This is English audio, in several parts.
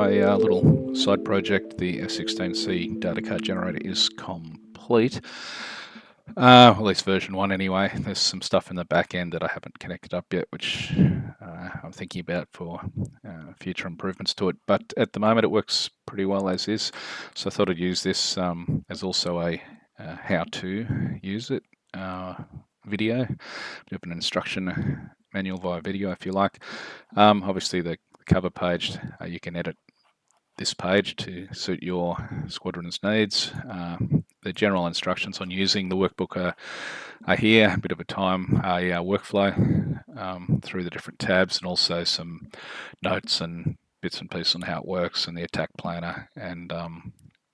my little side project, the F-16C data card generator, is complete. At least version 1 anyway. There's some stuff in the back end that I haven't connected up yet, which I'm thinking about for future improvements to it. But at the moment it works pretty well as is. So I thought I'd use this as also a how to use it video, bit of an instruction manual via video if you like. Obviously the cover page, you can edit this page to suit your squadron's needs. The general instructions on using the workbook are here, a bit of a workflow through the different tabs, and also some notes and bits and pieces on how it works, and the attack planner, and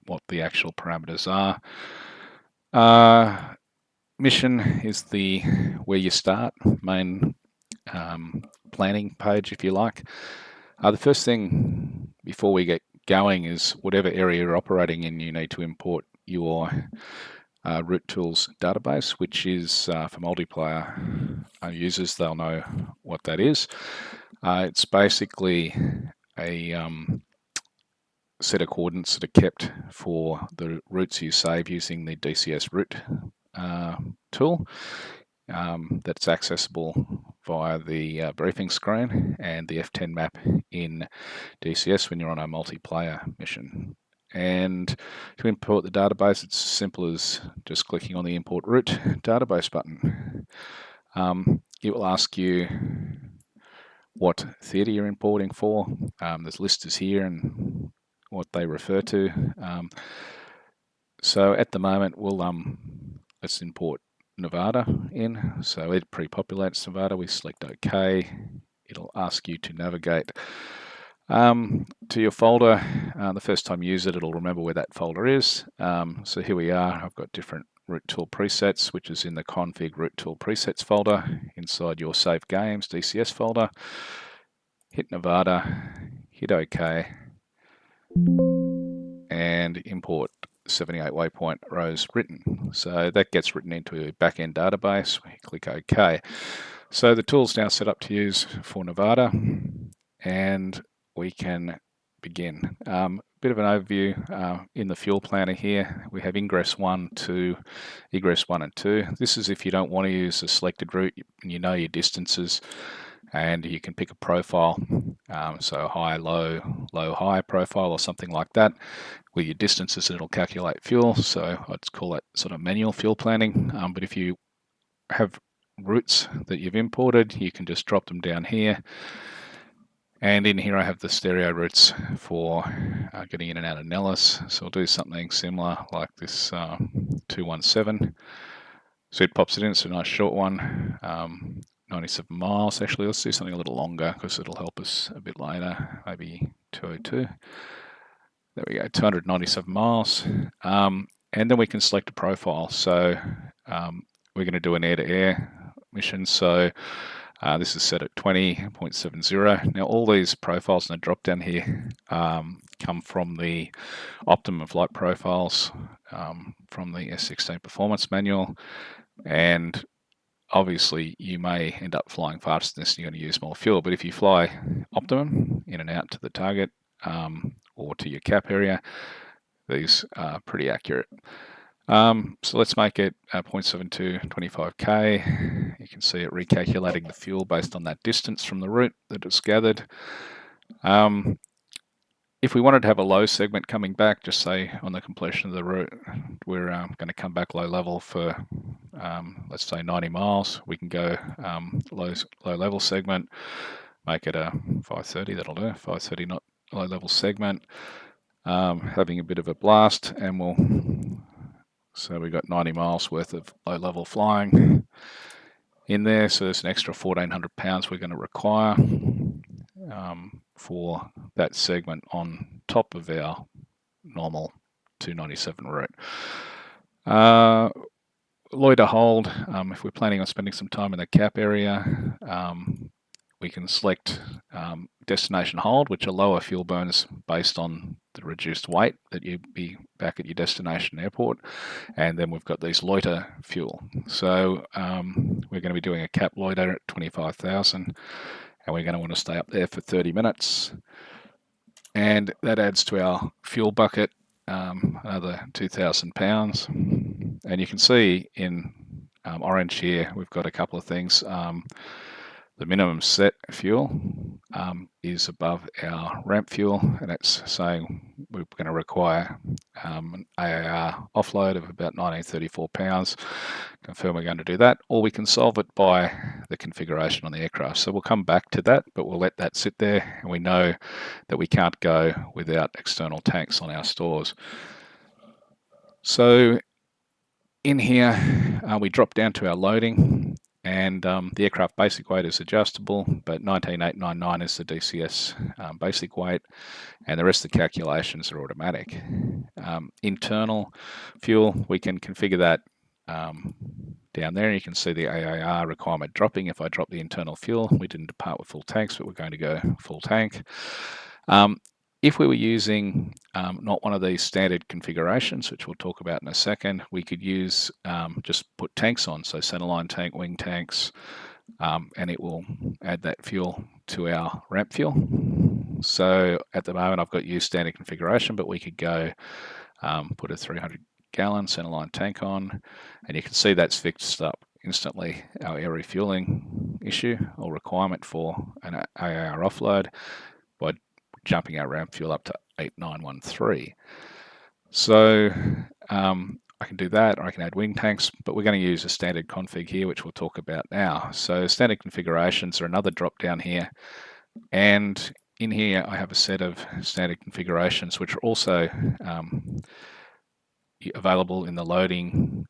what the actual parameters are. Mission is where you start, main planning page if you like. The first thing before we get going is whatever area you're operating in, you need to import your Route Tools database, which is for multiplayer users. They'll know what that is. It's basically a set of coordinates that are kept for the routes you save using the DCS Route Tool. That's accessible via the briefing screen and the F10 map in DCS when you're on a multiplayer mission. And to import the database, it's as simple as just clicking on the Import Route Database button. It will ask you what theatre you're importing for. There's listers here and what they refer to. So at the moment, let's import Nevada in. So it pre-populates Nevada. We select OK. It'll ask you to navigate to your folder. The first time you use it, it'll remember where that folder is. So here we are. I've got different Route Tool presets, which is in the config Route Tool presets folder inside your Save Games DCS folder. Hit Nevada, hit OK, and import 78 waypoint rows written. So that gets written into a back-end database. We click OK. So the tool's now set up to use for Nevada, and we can begin. Bit of an overview in the fuel planner here. We have ingress 1 and 2. This is if you don't want to use a selected route and you know your distances, and you can pick a profile, so high, low, low, high profile or something like that. With your distances, it'll calculate fuel, so I'd call that sort of manual fuel planning. But if you have routes that you've imported, you can just drop them down here. And in here I have the stereo routes for getting in and out of Nellis, so I'll do something similar like this 217. So it pops it in, it's a nice short one. 97 miles. Actually, let's do something a little longer because it'll help us a bit later, maybe 202. There we go, 297 miles. And then we can select a profile. So we're going to do an air-to-air mission. So this is set at 20.70. Now all these profiles in the drop down here come from the optimum flight profiles from the F-16 performance manual. And obviously, you may end up flying faster than this and you're going to use more fuel. But if you fly optimum in and out to the target or to your cap area, these are pretty accurate. So let's make it 0.72, 25k. You can see it recalculating the fuel based on that distance from the route that it's gathered. If we wanted to have a low segment coming back, just say on the completion of the route, we're going to come back low level for, let's say 90 miles. We can go low level segment, make it a 530, that'll do, 530 not low level segment, having a bit of a blast, and so we've got 90 miles worth of low level flying in there. So there's an extra 1,400 pounds we're going to require for that segment on top of our normal 297 route. Loiter hold, if we're planning on spending some time in the cap area, we can select destination hold, which are lower fuel burns based on the reduced weight that you'd be back at your destination airport. And then we've got these loiter fuel. So we're going to be doing a cap loiter at 25,000, and we're going to want to stay up there for 30 minutes. and that adds to our fuel bucket another 2,000 pounds. And you can see in orange here we've got a couple of things. The minimum set fuel is above our ramp fuel, and that's saying we're going to require an AAR offload of about 1934 pounds. Confirm we're going to do that, or we can solve it by the configuration on the aircraft. So we'll come back to that, but we'll let that sit there, and we know that we can't go without external tanks on our stores. So in here, we drop down to our loading, and the aircraft basic weight is adjustable, but 19,899 is the DCS basic weight, and the rest of the calculations are automatic. Internal fuel, we can configure that down there. You can see the AAR requirement dropping. If I drop the internal fuel, we didn't depart with full tanks, but we're going to go full tank. If we were using not one of these standard configurations, which we'll talk about in a second, we could use just put tanks on, so centerline tank, wing tanks, and it will add that fuel to our ramp fuel. So at the moment I've got use standard configuration, but we could go put a 300-gallon centerline tank on, and you can see that's fixed up instantly our air refueling issue or requirement for an AAR offload by jumping our ramp fuel up to 8913. So I can do that, or I can add wing tanks, but we're going to use a standard config here, which we'll talk about now. So standard configurations are another drop down here, and in here I have a set of standard configurations which are also available in the loading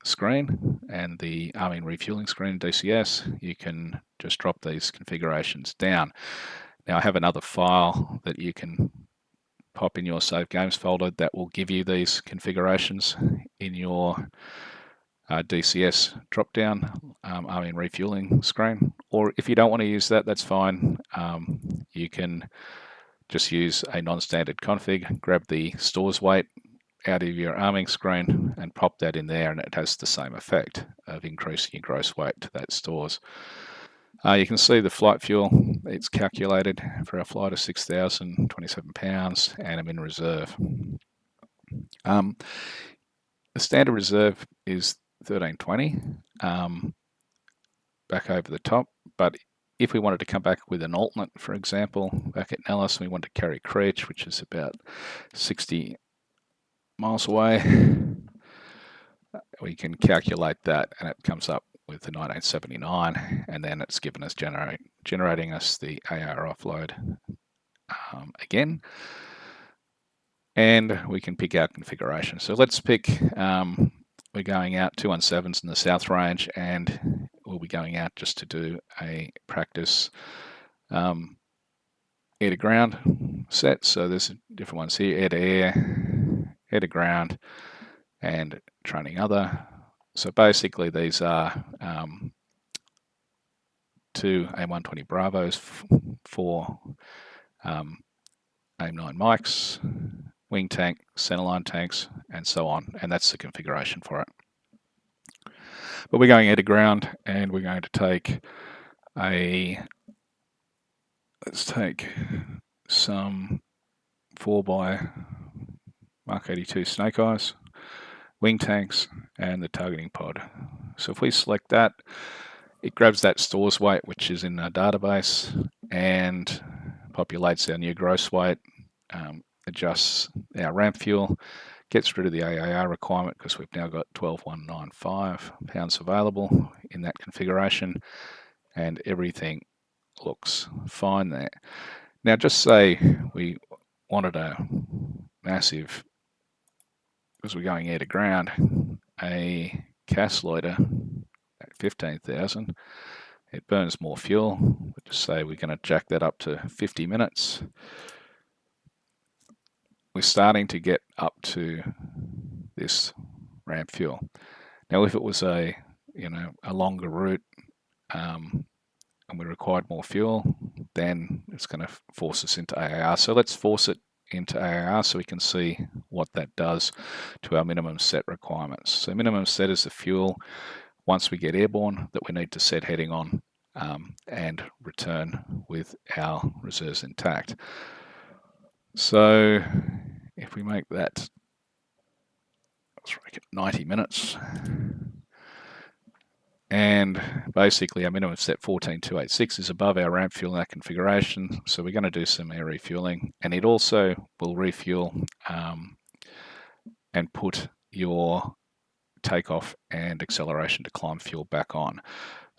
screen and the arming refueling screen in DCS. You can just drop these configurations down. Now I have another file that you can pop in your Save Games folder that will give you these configurations in your DCS drop-down arming refueling screen. Or if you don't want to use that, that's fine. You can just use a non-standard config, grab the stores weight out of your arming screen and pop that in there, and it has the same effect of increasing your gross weight to that stores. You can see the flight fuel, it's calculated for our flight of 6,027 pounds, and I'm in reserve. The standard reserve is 1320 back over the top, but if we wanted to come back with an alternate, for example, back at Nellis, we want to carry Creech, which is about 60 miles away, we can calculate that, and it comes up with the 1979, and then it's given us generating us the AAR offload again, and we can pick our configuration. So let's pick, we're going out 217s in the South Range, and we'll be going out just to do a practice air to ground set. So there's different ones here: air to air, air to ground, and training other. So basically these are 2 AIM-120 Bravos, 4 AIM-9 Mikes, wing tank, centerline tanks, and so on. And that's the configuration for it. But we're going air to ground, and we're going to take let's take some 4x Mark 82 Snake Eyes, wing tanks, and the targeting pod. So if we select that, it grabs that stores weight, which is in our database, and populates our new gross weight, adjusts our ramp fuel, gets rid of the AAR requirement because we've now got 12,195 pounds available in that configuration, and everything looks fine there. Now just say we wanted a massive, because we're going air to ground, a CAS loiter at 15,000. It burns more fuel. We'll just say we're going to jack that up to 50 minutes. We're starting to get up to this ramp fuel. Now, if it was a longer route and we required more fuel, then it's going to force us into AAR. So let's force it into AAR so we can see what that does to our minimum set requirements. So minimum set is the fuel once we get airborne that we need to set heading on and return with our reserves intact. So if we make that, let's make it 90 minutes. And basically our minimum set 14,286 is above our ramp fuel in that configuration. So we're going to do some air refueling, and it also will refuel and put your takeoff and acceleration to climb fuel back on.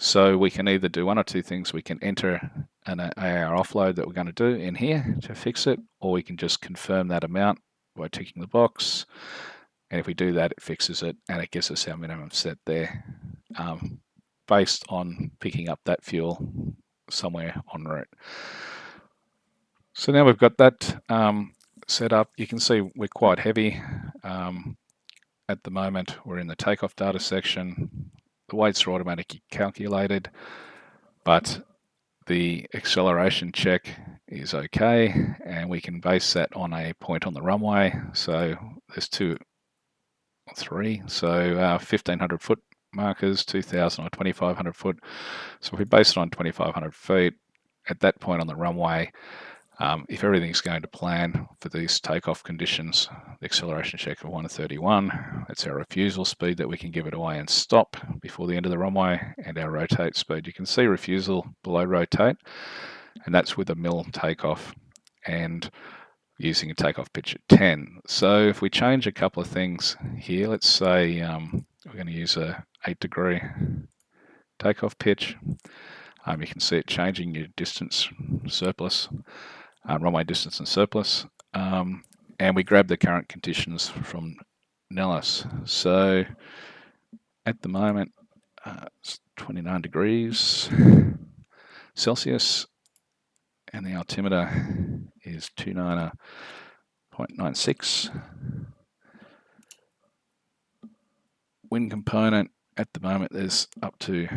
So we can either do one or two things. We can enter an AAR offload that we're going to do in here to fix it, or we can just confirm that amount by ticking the box. And if we do that, it fixes it and it gives us our minimum set there, based on picking up that fuel somewhere en route. So now we've got that set up. You can see we're quite heavy. At the moment, we're in the takeoff data section. The weights are automatically calculated, but the acceleration check is okay, and we can base that on a point on the runway. So there's 2 or 3, so 1,500 foot markers, 2,000 or 2,500 foot. So if we base it on 2,500 feet, at that point on the runway, if everything's going to plan for these takeoff conditions, the acceleration check of 131, that's our refusal speed that we can give it away and stop before the end of the runway, and our rotate speed. You can see refusal below rotate, and that's with a mil takeoff and using a takeoff pitch at 10. So if we change a couple of things here, let's say we're going to use a 8-degree takeoff pitch. You can see it changing your distance surplus, runway distance and surplus, and we grab the current conditions from Nellis. So at the moment, it's 29 degrees Celsius, and the altimeter is 290.96. Wind component, at the moment there's up to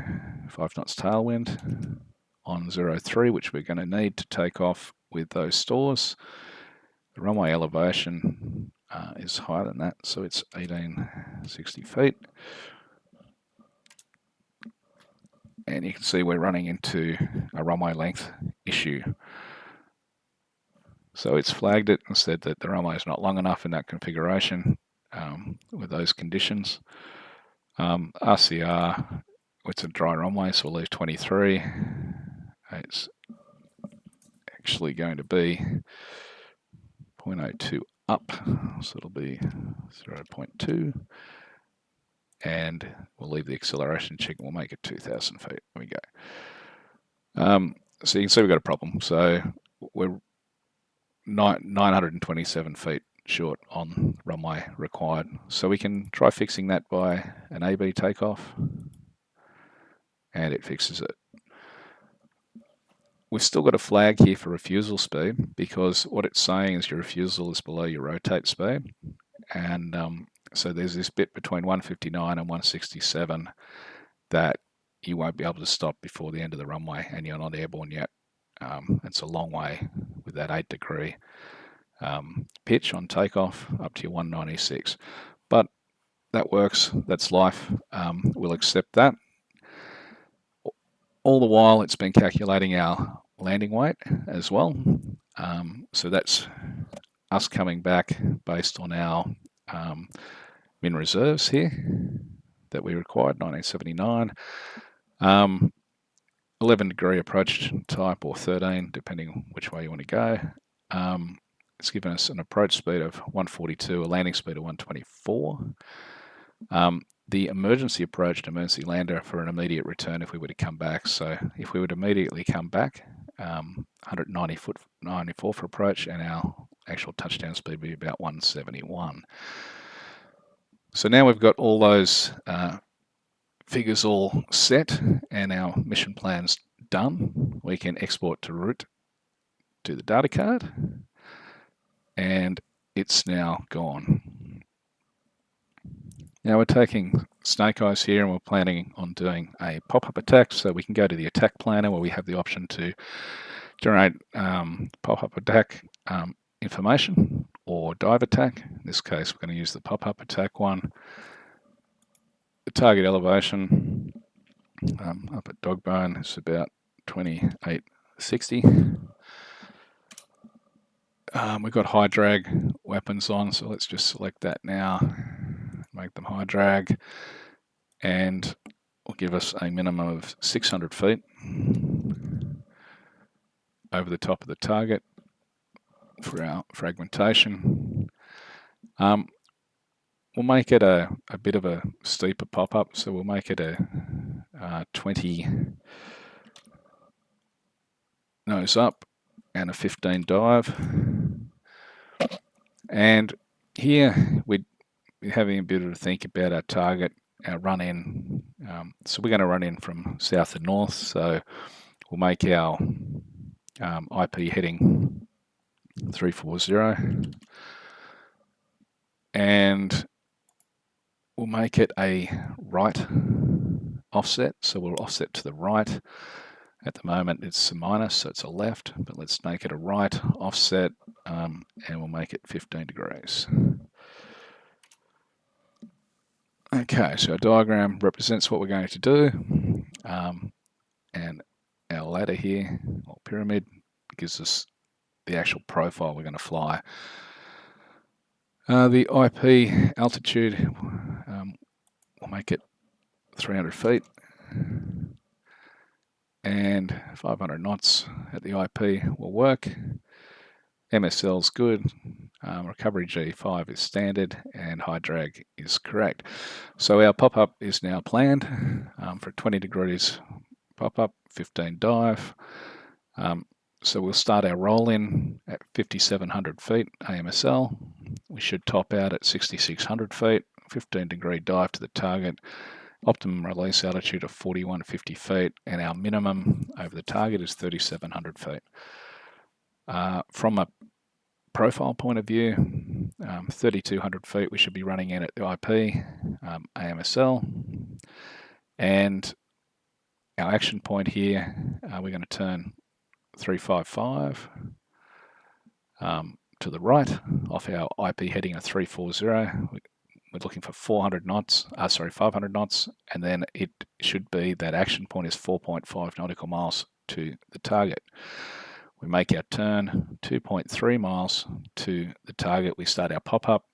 5 knots tailwind on 03, which we're going to need to take off with those stores. The runway elevation is higher than that, so it's 1860 feet. And you can see we're running into a runway length issue. So it's flagged it and said that the runway is not long enough in that configuration with those conditions. RCR, it's a dry runway, so we'll leave 23. It's actually going to be 0.02 up, so it'll be 0.2. And we'll leave the acceleration check and we'll make it 2,000 feet. There we go. So you can see we've got a problem. So we're 927 feet short on runway required. So we can try fixing that by an AB takeoff, and it fixes it. We've still got a flag here for refusal speed, because what it's saying is your refusal is below your rotate speed. And so there's this bit between 159 and 167 that you won't be able to stop before the end of the runway, and you're not airborne yet. It's a long way with that 8-degree pitch on takeoff up to your 196. But that works, that's life. We'll accept that. All the while it's been calculating our landing weight as well. So that's us coming back based on our min reserves here that we required, 1979. 11-degree approach type, or 13, depending which way you want to go. It's given us an approach speed of 142, a landing speed of 124. The emergency approach to emergency lander for an immediate return if we were to come back. So if we would immediately come back, 194 for approach, and our actual touchdown speed would be about 171. So now we've got all those figures all set and our mission plans done. We can export to route to the data card, and it's now gone. Now we're taking snake eyes here and we're planning on doing a pop-up attack, so we can go to the attack planner where we have the option to generate pop-up attack information or dive attack. In this case, we're going to use the pop-up attack one. The target elevation up at Dogbone is about 2860. We've got high drag weapons on, so let's just select that now, make them high drag, and will give us a minimum of 600 feet over the top of the target for our fragmentation. We'll make it a bit of a steeper pop-up, so we'll make it a 20 nose up and a 15 dive. And here we're having a bit of a think about our target, our run-in. So we're going to run in from south to north, so we'll make our IP heading 340, and we'll make it a right offset, so we'll offset to the right. At the moment it's a minus, so it's a left, but let's make it a right offset, and we'll make it 15 degrees. Okay, so our diagram represents what we're going to do, and our ladder here, or pyramid, gives us the actual profile we're going to fly. The IP altitude, we'll make it 300 feet, and 500 knots at the IP will work. MSL's good, recovery G5 is standard, and high drag is correct. So our pop-up is now planned for 20 degrees pop-up, 15 dive. So we'll start our roll-in at 5,700 feet AMSL. We should top out at 6,600 feet, 15 degree dive to the target, optimum release altitude of 4,150 feet, and our minimum over the target is 3,700 feet. From a profile point of view, 3,200 feet we should be running in at the IP, AMSL, and our action point here, we're going to turn 355 to the right off our IP heading of 340. We're looking for 500 knots, and then it should be that action point is 4.5 nautical miles to the target. We make our turn 2.3 miles to the target. We start our pop-up,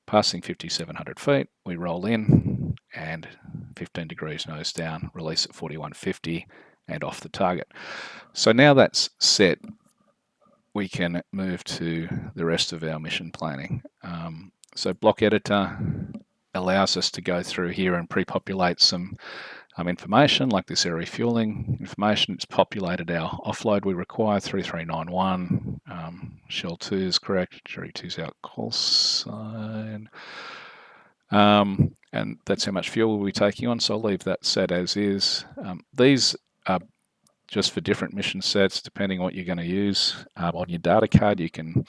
passing 5,700 feet. We roll in and 15 degrees nose down, release at 4,150 and off the target. So now that's set, we can move to the rest of our mission planning. So block editor allows us to go through here and pre-populate some information like this air refueling information. It's populated our offload we require, 3391, shell 2 is correct, Jerry 2's our call sign, and that's how much fuel we'll be taking on, so I'll leave that set as is. These are just for different mission sets depending on what you're going to use. On your data card you can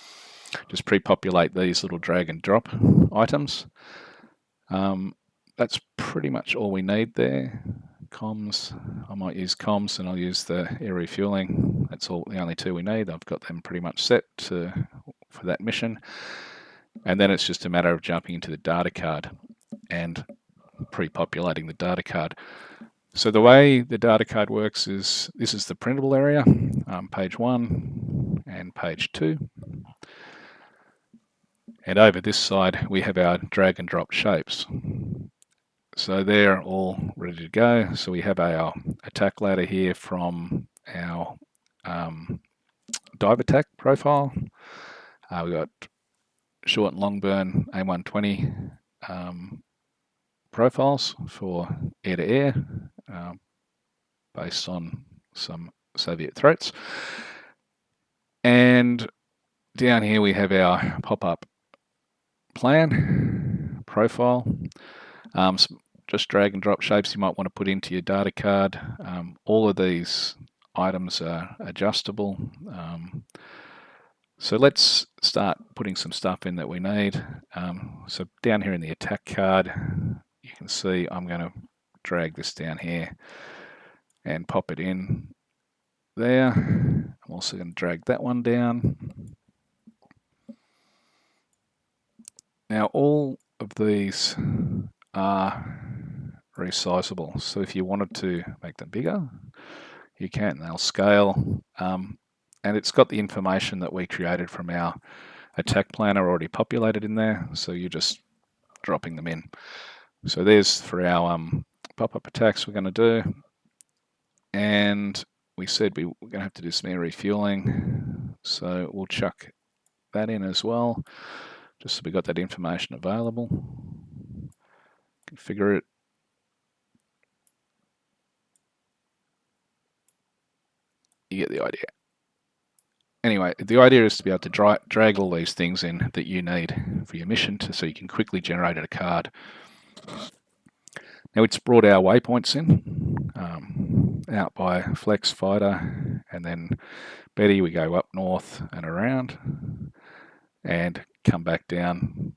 just pre-populate these little drag and drop items. That's pretty much all we need there. Comms, I might use comms and I'll use the air refueling. That's all, the only two we need. I've got them pretty much set for that mission. And then it's just a matter of jumping into the data card and pre-populating the data card. So the way the data card works is, this is the printable area, page 1 and page 2. And over this side, we have our drag and drop shapes. So they're all ready to go. So we have our attack ladder here from our dive attack profile. We've got short and long burn A120 profiles for air-to-air based on some Soviet threats. And down here we have our pop-up plan profile. Just drag and drop shapes you might want to put into your data card. All of these items are adjustable. So let's start putting some stuff in that we need. So down here in the attack card, you can see I'm going to drag this down here and pop it in there. I'm also going to drag that one down. Now all of these are resizable, so if you wanted to make them bigger, you can. They'll scale. and it's got the information that we created from our attack planner already populated in there, so you're just dropping them in. So there's for our pop-up attacks we're going to do, and we said we're going to have to do some air refueling, so we'll chuck that in as well, just so we got that information available. Configure it. You get the idea. Anyway, the idea is to be able to drag all these things in that you need for your mission so you can quickly generate a card. Now it's brought our waypoints in, out by Flex Fighter, and then Betty we go up north and around, and come back down,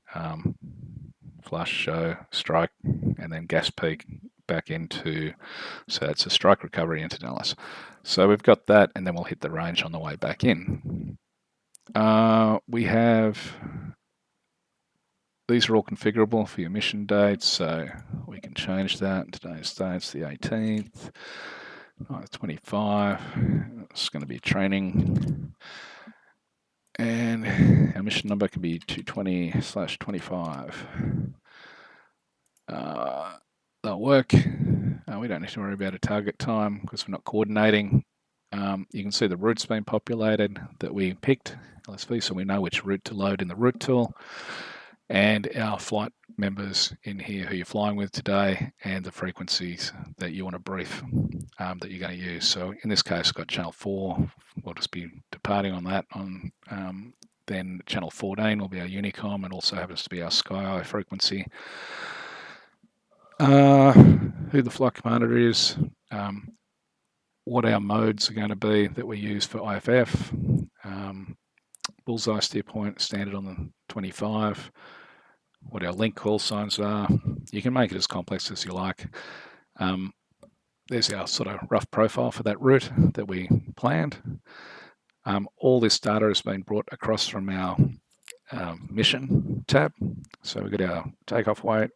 flush, show, strike, and then gas peak back into, so that's a strike recovery into Dallas. So we've got that, and then we'll hit the range on the way back in. We have, these are all configurable for your mission dates, so we can change that. Today's date's the 18th, 25, it's going to be training, and our mission number can be 220/25. That'll work. We don't need to worry about a target time because we're not coordinating. You can see the route's been populated that we picked, LSV, so we know which route to load in the route tool, and our flight members in here who you're flying with today, and the frequencies that you want to brief that you're going to use. So in this case, I've got channel 4. We'll just be departing on that. Then channel 14 will be our Unicom, and also happens to be our SkyEye frequency. Who the flight commander is, what our modes are going to be that we use for IFF, bullseye steer point standard on the 25, what our link call signs are. You can make it as complex as you like. There's our sort of rough profile for that route that we planned. All this data has been brought across from our mission tab. So we've got our takeoff weight,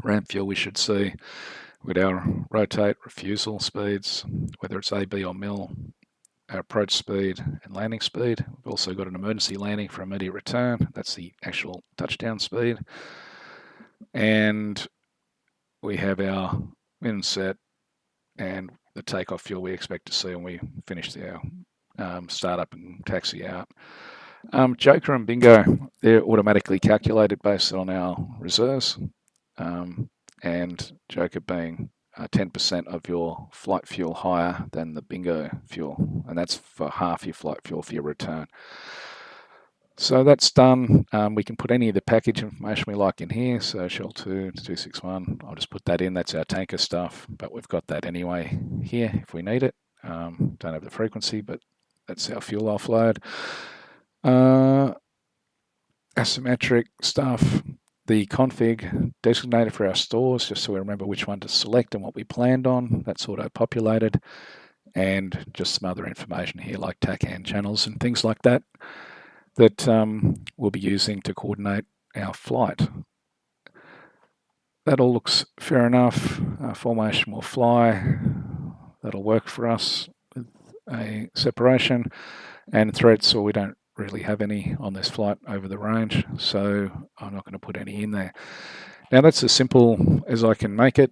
ramp fuel we should see, we've got our rotate, refusal speeds, whether it's AB or MIL, our approach speed and landing speed. We've also got an emergency landing for immediate return. That's the actual touchdown speed. And we have our wind set and the takeoff fuel we expect to see when we finish our startup and taxi out. Joker and Bingo, they're automatically calculated based on our reserves, and Joker being 10% of your flight fuel higher than the Bingo fuel, and that's for half your flight fuel for your return. So that's done. We can put any of the package information we like in here. So Shell 2 to 261, I'll just put that in. That's our tanker stuff, but we've got that anyway here if we need it. Don't have the frequency, but that's our fuel offload. Asymmetric stuff. The config designated for our stores, just so we remember which one to select and what we planned on. That's auto-populated. And just some other information here like TACAN channels and things like that that we'll be using to coordinate our flight. That all looks fair enough. Formation will fly. That'll work for us with a separation. And threats, well, we don't really have any on this flight over the range, so I'm not going to put any in there. Now that's as simple as I can make it.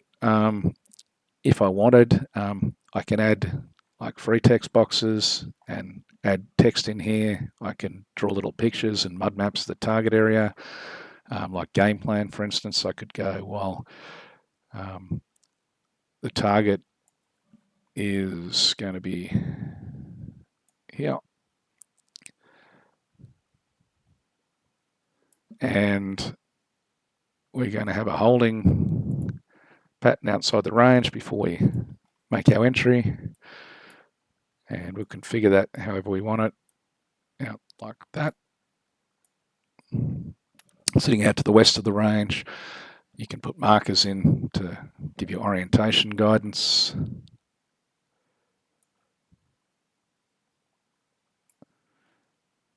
If I wanted, I can add like free text boxes and add text in here. I can draw little pictures and mud maps of the target area. Like game plan, for instance, I could go, well, the target is going to be here. And we're going to have a holding pattern outside the range before we make our entry. And we'll configure that however we want it, out like that. Sitting out to the west of the range, you can put markers in to give you orientation guidance.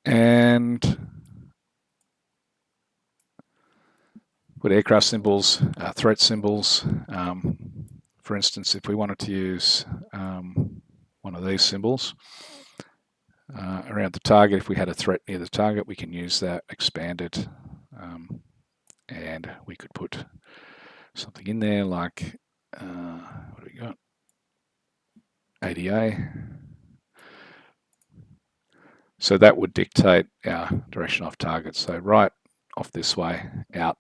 And put aircraft symbols, threat symbols. For instance, if we wanted to use one of these symbols, around the target. If we had a threat near the target, we can use that, expand it, and we could put something in there like, what do we got? ADA. So that would dictate our direction off target. So right off this way, out,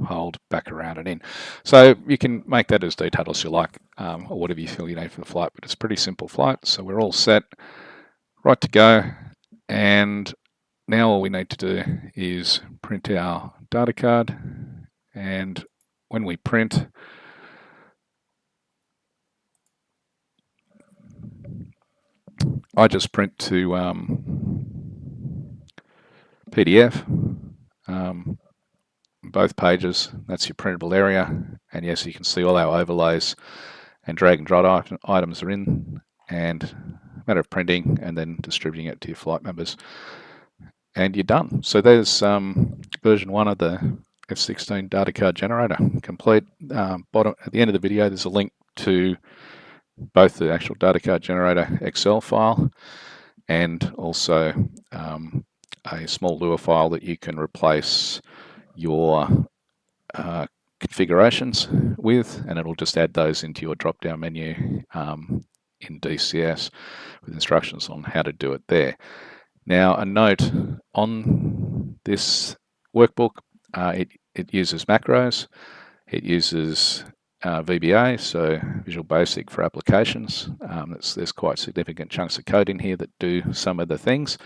hold, back around and in. So you can make that as detailed as you like, or whatever you feel you need for the flight, but it's a pretty simple flight. So we're all set, right to go. And now all we need to do is print our data card. And when we print, I just print to PDF, both pages. That's your printable area. And yes, you can see all our overlays and drag and drop items are in, and a matter of printing and then distributing it to your flight members. And you're done. So there's version 1 of the F-16 data card generator complete. Bottom at the end of the video, there's a link to both the actual data card generator Excel file and also a small Lua file that you can replace your configurations with, and it'll just add those into your drop-down menu in DCS with instructions on how to do it there. Now, a note on this workbook, it uses macros, it uses VBA, so Visual Basic for applications. There's quite significant chunks of code in here that do some of the things.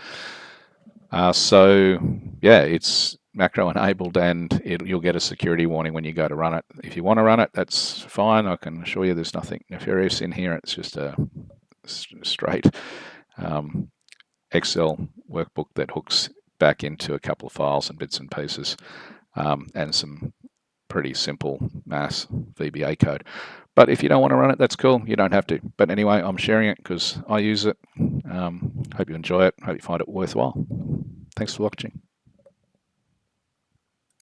So yeah, it's macro enabled, and you'll get a security warning when you go to run it. If you want to run it, that's fine. I can assure you there's nothing nefarious in here. It's just a straight Excel workbook that hooks back into a couple of files and bits and pieces, and some pretty simple mass VBA code. But if you don't want to run it, that's cool. You don't have to. But anyway, I'm sharing it because I use it. Hope you enjoy it. Hope you find it worthwhile. Thanks for watching.